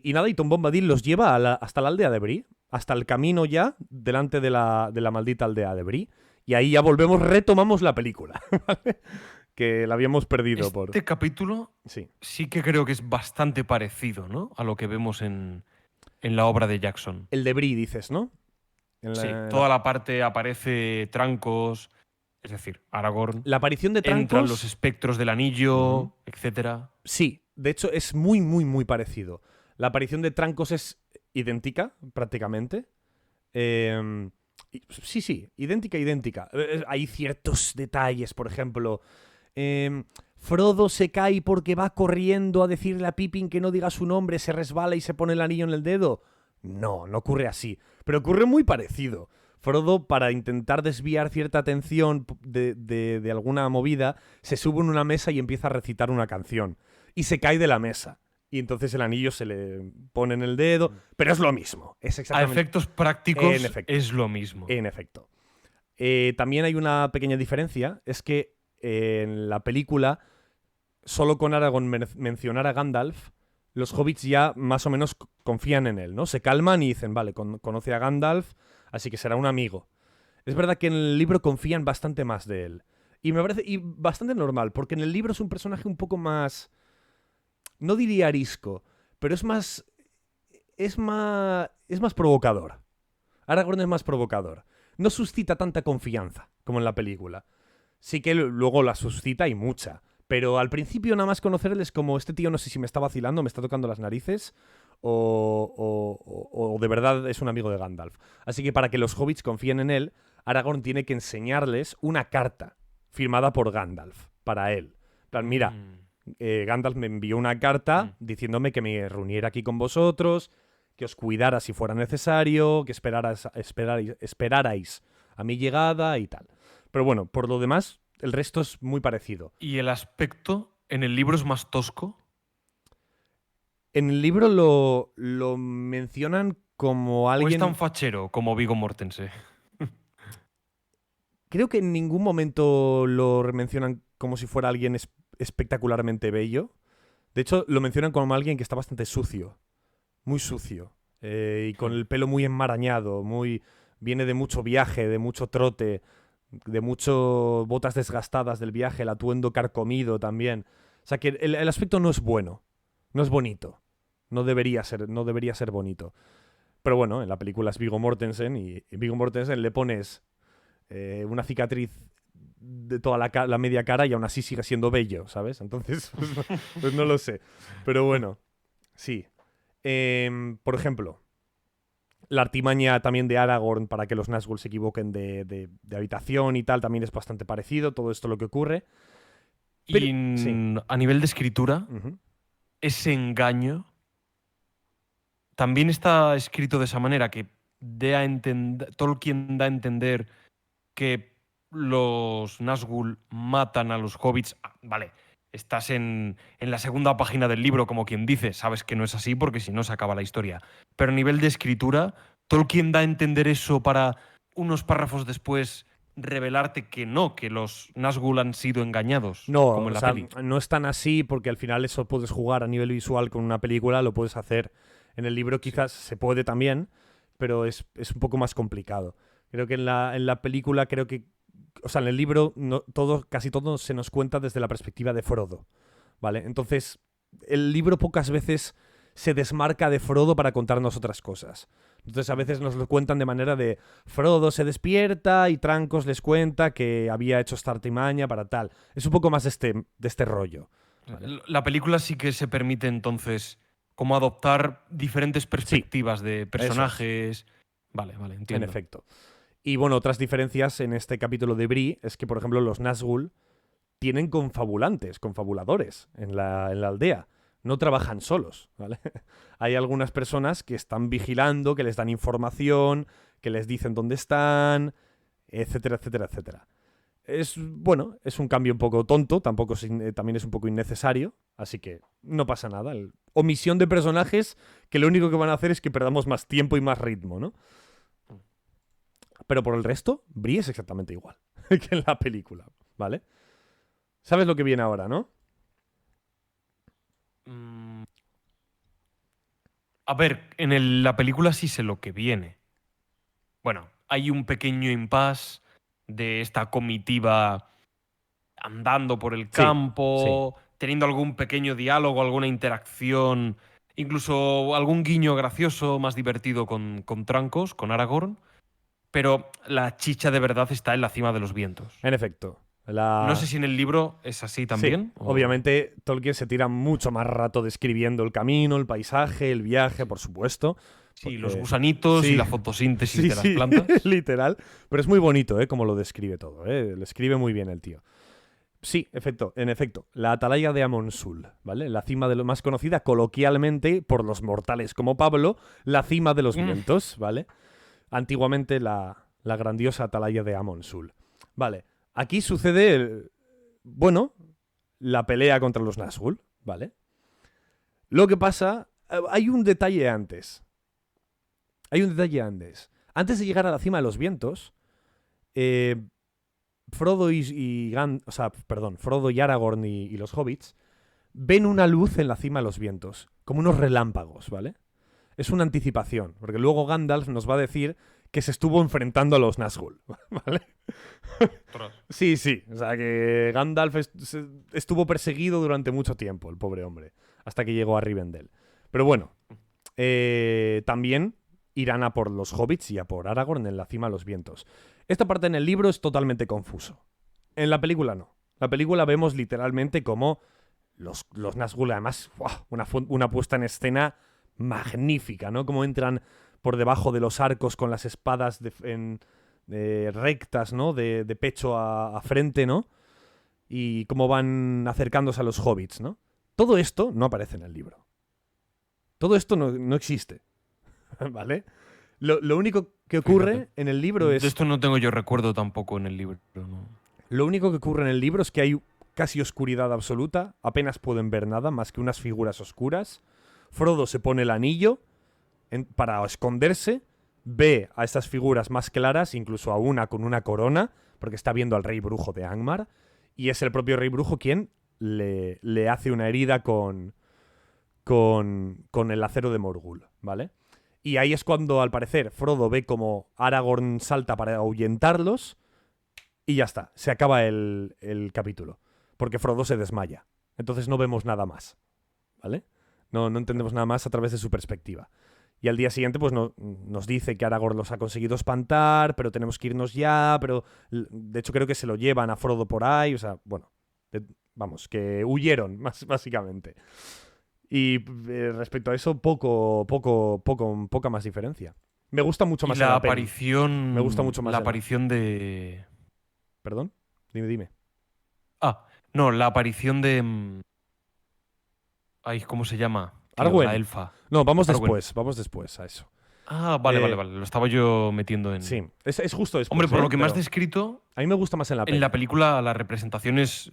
Y nada, y Tom Bombadil los lleva hasta la aldea de Bree, hasta el camino ya delante de la maldita aldea de Bree. Y ahí ya retomamos la película, ¿vale? Que la habíamos perdido por... Este capítulo Sí. sí que creo que es bastante parecido, ¿no?, a lo que vemos en la obra de Jackson. El de Bree, dices, ¿no? Sí, toda la parte aparece Trancos, es decir, Aragorn. La aparición de Entran los Trancos... espectros del anillo, etcétera. Sí, de hecho es muy, muy, muy parecido. La aparición de Trancos es idéntica, prácticamente. Sí, idéntica, idéntica. Hay ciertos detalles, por ejemplo... Frodo se cae porque va corriendo a decirle a Pippin que no diga su nombre, se resbala y se pone el anillo en el dedo. No ocurre así. Pero ocurre muy parecido. Frodo, para intentar desviar cierta atención de alguna movida, se sube en una mesa y empieza a recitar una canción. Y se cae de la mesa. Y entonces el anillo se le pone en el dedo. Pero es lo mismo. Es A exactamente... efectos prácticos es lo mismo. En efecto. También hay una pequeña diferencia. Es que en la película, solo con Aragorn mencionar a Gandalf, los hobbits ya más o menos confían en él, ¿no? Se calman y dicen, vale, conoce a Gandalf, así que será un amigo. Es verdad que en el libro confían bastante más de él. Y me parece bastante normal, porque en el libro es un personaje un poco más... No diría arisco, pero es más... Es más provocador. Aragorn es más provocador. No suscita tanta confianza como en la película. Sí que luego la suscita y mucha. Pero al principio nada más conocerle es como, este tío no sé si me está vacilando, me está tocando las narices o de verdad es un amigo de Gandalf. Así que para que los hobbits confíen en él, Aragorn tiene que enseñarles una carta firmada por Gandalf para él. En plan, mira, Gandalf me envió una carta diciéndome que me reuniera aquí con vosotros, que os cuidara si fuera necesario, que esperarais a mi llegada y tal. Pero bueno, por lo demás, el resto es muy parecido. ¿Y el aspecto en el libro es más tosco? En el libro lo mencionan como ¿O es tan alguien... fachero como Viggo Mortensen? Creo que en ningún momento lo mencionan como si fuera alguien espectacularmente bello. De hecho, lo mencionan como alguien que está bastante sucio. Muy sucio. Y con el pelo muy enmarañado. Viene de mucho viaje, de mucho trote, de mucho botas desgastadas del viaje, el atuendo carcomido también. O sea que el aspecto no es bueno. No es bonito. No debería ser bonito. Pero bueno, en la película es Viggo Mortensen y Viggo Mortensen le pones una cicatriz de toda la media cara y aún así sigue siendo bello, ¿sabes? Entonces, pues no lo sé. Pero bueno, sí. Por ejemplo, la artimaña también de Aragorn para que los Nazgûl se equivoquen de habitación y tal también es bastante parecido, todo esto lo que ocurre. Pero, Y sí. a nivel de escritura, Uh-huh. ese engaño también está escrito de esa manera, que Tolkien da a entender que los Nazgûl matan a los hobbits. Vale, estás en la segunda página del libro, como quien dice, sabes que no es así porque si no se acaba la historia. Pero a nivel de escritura, Tolkien da a entender eso para unos párrafos después revelarte que no, que los Nazgûl han sido engañados, No, como en o la sea, peli. no es tan así porque al final eso puedes jugar a nivel visual con una película, lo puedes hacer. En el libro Sí. quizás se puede también, pero es un poco más complicado. Creo que en la película, o sea, en el libro casi todo se nos cuenta desde la perspectiva de Frodo, ¿vale? Entonces, el libro pocas veces se desmarca de Frodo para contarnos otras cosas. Entonces a veces nos lo cuentan de manera de Frodo se despierta y Trancos les cuenta que había hecho esta artimaña para tal. Es un poco más de este rollo. ¿Vale? La película sí que se permite entonces como adoptar diferentes Sí, perspectivas de eso es, personajes. Vale, en entiendo. efecto. Y bueno, otras diferencias en este capítulo de Bree es que, por ejemplo, los Nazgûl tienen confabuladores en la aldea. No trabajan solos, ¿vale? Hay algunas personas que están vigilando, que les dan información, que les dicen dónde están, etcétera, etcétera, etcétera. Es un cambio un poco tonto, también es un poco innecesario, así que no pasa nada. Omisión de personajes que lo único que van a hacer es que perdamos más tiempo y más ritmo, ¿no? Pero por el resto, Brie es exactamente igual que en la película, ¿vale? ¿Sabes lo que viene ahora, no? Mm, A ver, la película sí sé lo que viene. Bueno, hay un pequeño impasse de esta comitiva andando por el Sí, sí. campo, teniendo algún pequeño diálogo, alguna interacción, incluso algún guiño gracioso, más divertido con Trancos, con Aragorn. Pero la chicha de verdad está en la cima de los vientos. En efecto. No sé si en el libro es así Sí, también. obviamente Tolkien se tira mucho más rato describiendo el camino, el paisaje, el viaje, por supuesto. Sí, los Porque gusanitos y sí, la fotosíntesis sí, de las sí, plantas. literal. Pero es muy bonito, como lo describe todo, Lo escribe muy bien el tío. Sí, en efecto, la atalaya de Amonsul, ¿vale? La cima de lo más conocida coloquialmente por los mortales como Pablo, la cima de los Mm, vientos, ¿vale? Antiguamente la grandiosa atalaya de Amonsul. Vale, aquí sucede, bueno, la pelea contra los Nazgûl, ¿vale? Lo que pasa, hay un detalle antes. Hay un detalle antes. Antes de llegar a la cima de los vientos, eh, Frodo Frodo y Aragorn y los hobbits ven una luz en la cima de los vientos, como unos relámpagos, ¿vale? Es una anticipación, porque luego Gandalf nos va a decir que se estuvo enfrentando a los Nazgûl, ¿vale? ostras. Sí, sí, o sea que Gandalf estuvo perseguido durante mucho tiempo, el pobre hombre, hasta que llegó a Rivendell. Pero bueno, también irán a por los hobbits y a por Aragorn en la cima de los vientos. Esta parte en el libro es totalmente confuso. En la película no. La película vemos literalmente como los Nazgûl, además, ¡buah! Una puesta en escena magnífica, ¿no? Como entran por debajo de los arcos con las espadas rectas, ¿no? De pecho a frente, ¿no? Y cómo van acercándose a los hobbits, ¿no? Todo esto no aparece en el libro. Todo esto no existe, ¿vale? Lo único que ocurre Fíjate. en el libro De es... esto no tengo yo recuerdo tampoco en el libro. ¿No? Lo único que ocurre en el libro es que hay casi oscuridad absoluta, apenas pueden ver nada más que unas figuras oscuras. Frodo se pone el anillo para esconderse, ve a estas figuras más claras, incluso a una con una corona, porque está viendo al rey brujo de Angmar, y es el propio rey brujo quien le hace una herida con el acero de Morgul, ¿vale? Y ahí es cuando, al parecer, Frodo ve como Aragorn salta para ahuyentarlos y ya está, se acaba el capítulo, porque Frodo se desmaya. Entonces no vemos nada más, ¿vale? No entendemos nada más a través de su perspectiva. Y al día siguiente, pues nos dice que Aragorn los ha conseguido espantar, pero tenemos que irnos ya, pero de hecho creo que se lo llevan a Frodo por ahí, o sea, bueno, vamos, que huyeron, básicamente. Y respecto a eso, poca más diferencia. Me gusta mucho Y más en la la peli. Me gusta aparición. mucho más La en la... aparición de. ¿Perdón? Dime. Ah, no, la aparición de. Ay, ¿cómo se llama? Tío, la Arwen. elfa. No, Arwen. vamos después a eso. Ah, vale, vale, Eh, vale. Lo estaba yo metiendo en. sí, es justo Hombre, después, por lo que me has Pero descrito, a mí me gusta más en la en la peli. película la representación es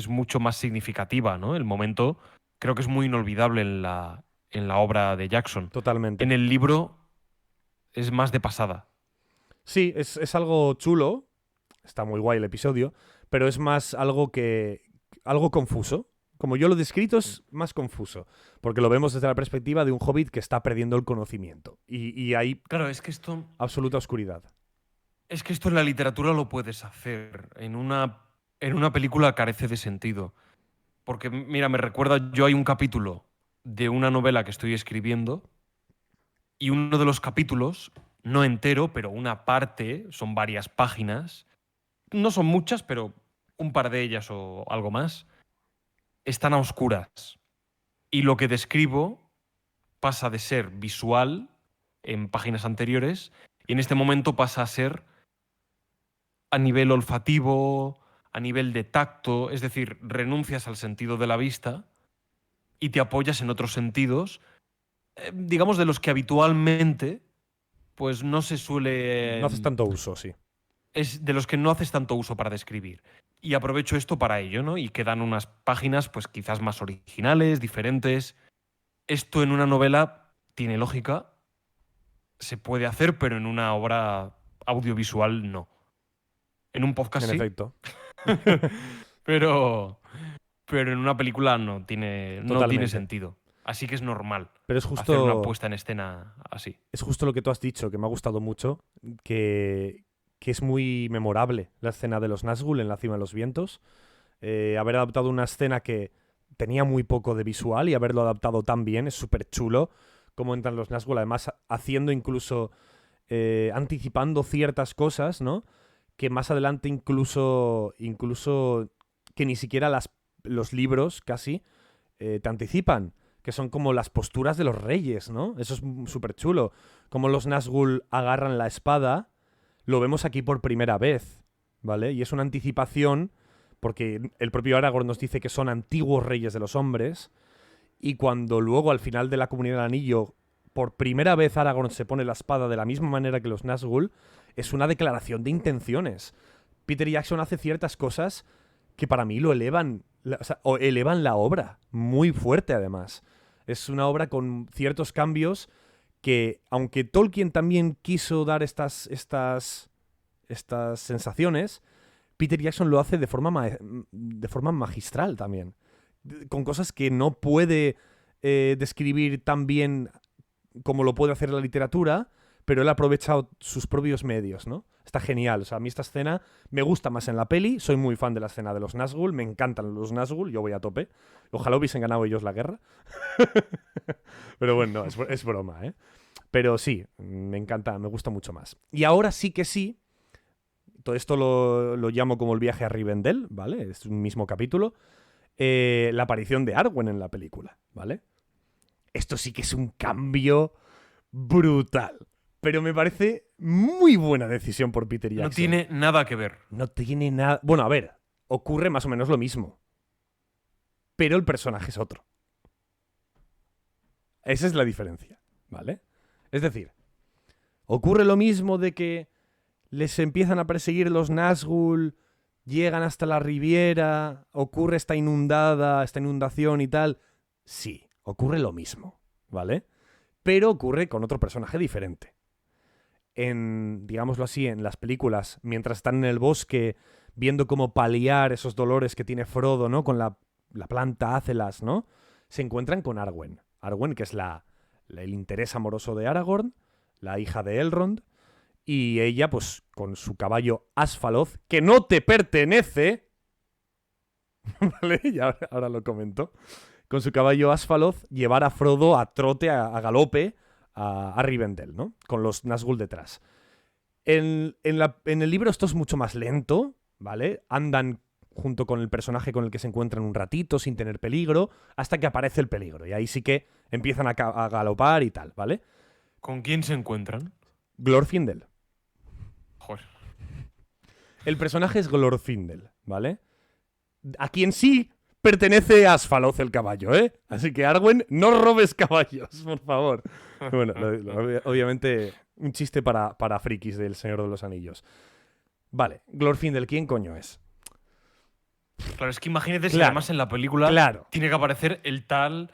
mucho más significativa, ¿no? El momento creo que es muy inolvidable en la obra de Jackson. Totalmente. En el libro es más de pasada. Sí, es algo chulo. Está muy guay el episodio. Pero es más algo confuso. Como yo lo he descrito, es más confuso. Porque lo vemos desde la perspectiva de un hobbit que está perdiendo el conocimiento. Y hay Claro, es que esto. absoluta oscuridad. Es que esto en la literatura lo puedes hacer. En una película carece de sentido. Porque, mira, me recuerda, yo hay un capítulo de una novela que estoy escribiendo y uno de los capítulos, no entero, pero una parte, son varias páginas, no son muchas, pero un par de ellas o algo más, están a oscuras. Y lo que describo pasa de ser visual en páginas anteriores y en este momento pasa a ser a nivel olfativo, a nivel de tacto, es decir, renuncias al sentido de la vista y te apoyas en otros sentidos, digamos de los que habitualmente pues no se No haces suele. tanto uso, sí. Es de los que no haces tanto uso para describir. Y aprovecho esto para ello, ¿no? Y quedan unas páginas pues quizás más originales, diferentes. Esto en una novela tiene lógica, se puede hacer, pero en una obra audiovisual no. En un podcast En sí, efecto. pero, pero en una película no tiene Totalmente. sentido. Así que es normal Pero es hacer una justo, puesta en escena así. es justo lo que tú has dicho, que me ha gustado mucho, que es muy memorable la escena de los Nazgûl en la cima de los vientos. Haber adaptado una escena que tenía muy poco de visual y haberlo adaptado tan bien es súper chulo. Cómo entran los Nazgûl, además haciendo incluso, anticipando ciertas cosas, ¿no? Que más adelante incluso que ni siquiera los libros casi te anticipan, que son como las posturas de los reyes, ¿no? Eso es súper chulo. Como los Nazgûl agarran la espada, lo vemos aquí por primera vez, ¿vale? Y es una anticipación, porque el propio Aragorn nos dice que son antiguos reyes de los hombres, y cuando luego al final de la Comunidad del Anillo, por primera vez Aragorn se pone la espada de la misma manera que los Nazgûl, es una declaración de intenciones. Peter Jackson hace ciertas cosas que para mí lo elevan, o elevan la obra, muy fuerte además. Es una obra con ciertos cambios que, aunque Tolkien también quiso dar estas sensaciones, Peter Jackson lo hace de forma magistral también. Con cosas que no puede describir tan bien como lo puede hacer la literatura, pero él ha aprovechado sus propios medios, ¿no? Está genial. O sea, a mí esta escena me gusta más en la peli. Soy muy fan de la escena de los Nazgûl. Me encantan los Nazgûl. Yo voy a tope. Ojalá hubiesen ganado ellos la guerra. Pero bueno, no, es broma, ¿eh? Pero sí, me encanta, me gusta mucho más. Y ahora sí que sí, todo esto lo llamo como el viaje a Rivendell, ¿vale? Es un mismo capítulo. La aparición de Arwen en la película, ¿vale? Esto sí que es un cambio brutal. Pero me parece muy buena decisión por Peter Jackson. No tiene nada que ver. No tiene nada... Bueno, a ver, ocurre más o menos lo mismo. Pero el personaje es otro. Esa es la diferencia, ¿vale? Es decir, ocurre lo mismo de que les empiezan a perseguir los Nazgûl, llegan hasta la Riviera, ocurre esta inundación y tal. Sí, ocurre lo mismo, ¿vale? Pero ocurre con otro personaje diferente. Digámoslo así, en las películas, mientras están en el bosque, viendo cómo paliar esos dolores que tiene Frodo, ¿no? Con la planta Azelas, ¿no? Se encuentran con Arwen. Arwen, que es el interés amoroso de Aragorn, la hija de Elrond, y ella, pues, con su caballo Asfaloth, que no te pertenece, ¿vale? Y ahora lo comento. Con su caballo Asfaloth, llevar a Frodo a trote, a galope, a Rivendell, ¿no? Con los Nazgûl detrás. En el libro esto es mucho más lento, ¿vale? Andan junto con el personaje con el que se encuentran un ratito, sin tener peligro, hasta que aparece el peligro. Y ahí sí que empiezan a galopar y tal, ¿vale? ¿Con quién se encuentran? Glorfindel. Joder. El personaje es Glorfindel, ¿vale? A quien sí pertenece Asfaloth el caballo, ¿eh? Así que, Arwen, no robes caballos, por favor. Bueno, obviamente, un chiste para frikis del Señor de los Anillos. Vale, Glorfindel, ¿quién coño es? Claro, es que imagínate si Claro, además en la película claro. tiene que aparecer el tal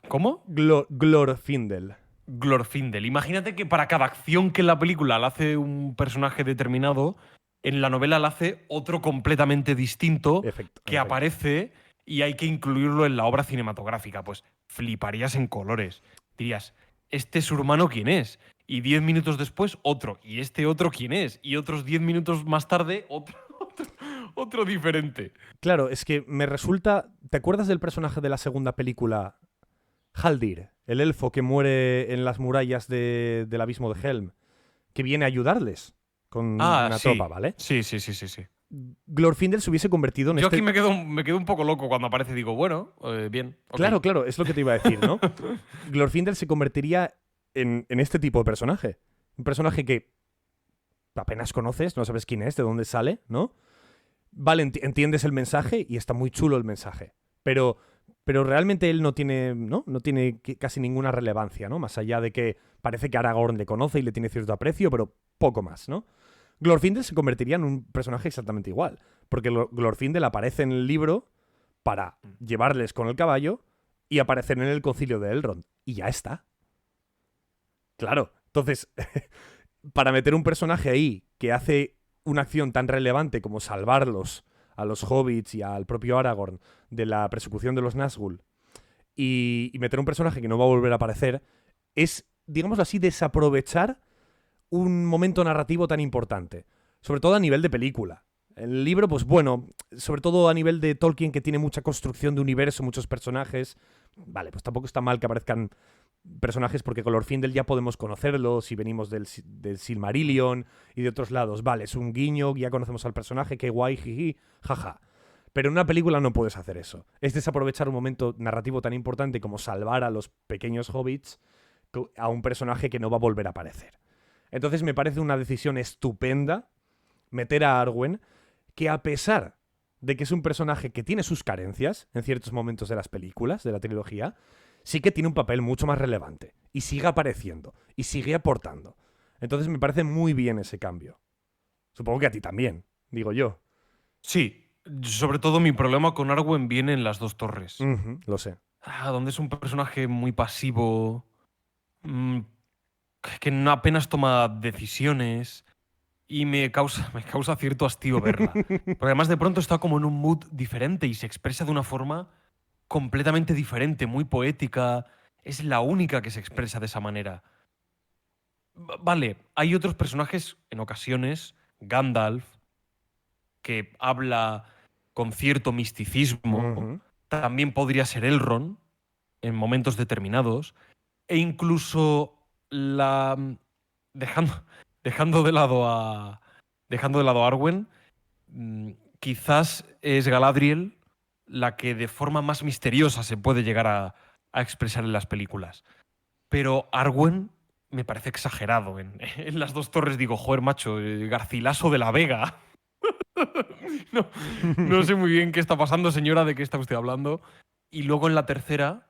¿cómo? Glorfindel. Glorfindel. Imagínate que para cada acción que en la película la hace un personaje determinado, en la novela la hace otro completamente distinto que aparece y hay que incluirlo en la obra cinematográfica. Pues fliparías en colores. Dirías, ¿este su hermano quién es? Y 10 minutos después, otro. ¿Y este otro quién es? Y otros 10 minutos más tarde, otro diferente. Claro, es que me resulta... ¿Te acuerdas del personaje de la segunda película? Haldir, el elfo que muere en las murallas del abismo de Helm, que viene a ayudarles con una tropa, ¿vale? Sí. Glorfindel se hubiese convertido en Yo aquí me quedo un poco loco cuando aparece y digo, bueno, bien. Okay. Claro, es lo que te iba a decir, ¿no? Glorfindel se convertiría en este tipo de personaje. Un personaje que apenas conoces, no sabes quién es, de dónde sale, ¿no? Vale, entiendes el mensaje y está muy chulo el mensaje. Pero realmente él no tiene casi ninguna relevancia, ¿no? Más allá de que parece que Aragorn le conoce y le tiene cierto aprecio, pero poco más, ¿no? Glorfindel se convertiría en un personaje exactamente igual, porque Glorfindel aparece en el libro para llevarles con el caballo y aparecer en el concilio de Elrond, y ya está. Claro, entonces, para meter un personaje ahí que hace una acción tan relevante como salvarlos a los hobbits y al propio Aragorn de la persecución de los Nazgûl, y meter un personaje que no va a volver a aparecer es, digámoslo así, desaprovechar un momento narrativo tan importante. Sobre todo a nivel de película. El libro, pues bueno, sobre todo a nivel de Tolkien, que tiene mucha construcción de universo, muchos personajes. Vale, pues tampoco está mal que aparezcan personajes porque con Glorfindel ya podemos conocerlos y venimos del Silmarillion y de otros lados. Vale, es un guiño, ya conocemos al personaje, qué guay, jiji, jaja. Pero en una película no puedes hacer eso. Es desaprovechar un momento narrativo tan importante como salvar a los pequeños hobbits a un personaje que no va a volver a aparecer. Entonces me parece una decisión estupenda meter a Arwen, que a pesar de que es un personaje que tiene sus carencias en ciertos momentos de las películas, de la trilogía, sí que tiene un papel mucho más relevante. Y sigue apareciendo. Y sigue aportando. Entonces me parece muy bien ese cambio. Supongo que a ti también, digo yo. Sí, sobre todo mi problema con Arwen viene en las dos torres. Lo sé. Donde es un personaje muy pasivo, mm, que no apenas toma decisiones y me causa cierto hastío verla. Porque además de pronto está como en un mood diferente y se expresa de una forma completamente diferente, muy poética. Es la única que se expresa de esa manera. Vale, hay otros personajes en ocasiones, Gandalf, que habla con cierto misticismo. Ujú. También podría ser Elrond en momentos determinados. E incluso la. Dejando, dejando de lado a. Dejando de lado a Arwen, quizás es Galadriel la que de forma más misteriosa se puede llegar a expresar en las películas. Pero Arwen me parece exagerado. En las dos torres digo, joder, macho, Garcilaso de la Vega. No, no sé muy bien qué está pasando, señora, de qué está usted hablando. Y luego en la tercera,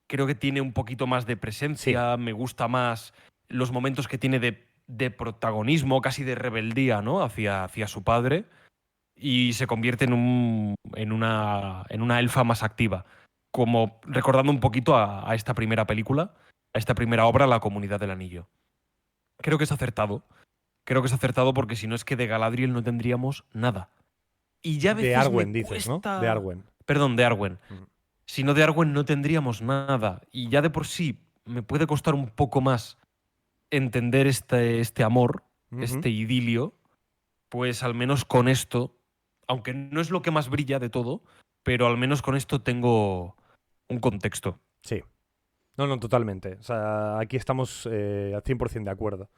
creo que tiene un poquito más de Sí. presencia, me gusta más los momentos que tiene de protagonismo, casi de rebeldía, ¿no? Hacia su padre. Y se convierte en una elfa más activa. Como recordando un poquito a esta primera película, a esta primera obra, La Comunidad del Anillo. Creo que es acertado. Creo que es acertado porque si no es que de Galadriel no tendríamos nada. Y ya a De veces Arwen me dices, ¿no? De cuesta. Arwen. Perdón, de Arwen. Mm. Si no de Arwen no tendríamos nada. Y ya de por sí me puede costar un poco más entender este amor, Ujú. este idilio. Pues al menos con esto, aunque no es lo que más brilla de todo, pero al menos con esto tengo un contexto. Sí. No, no, totalmente. O sea, aquí estamos al 100% de acuerdo.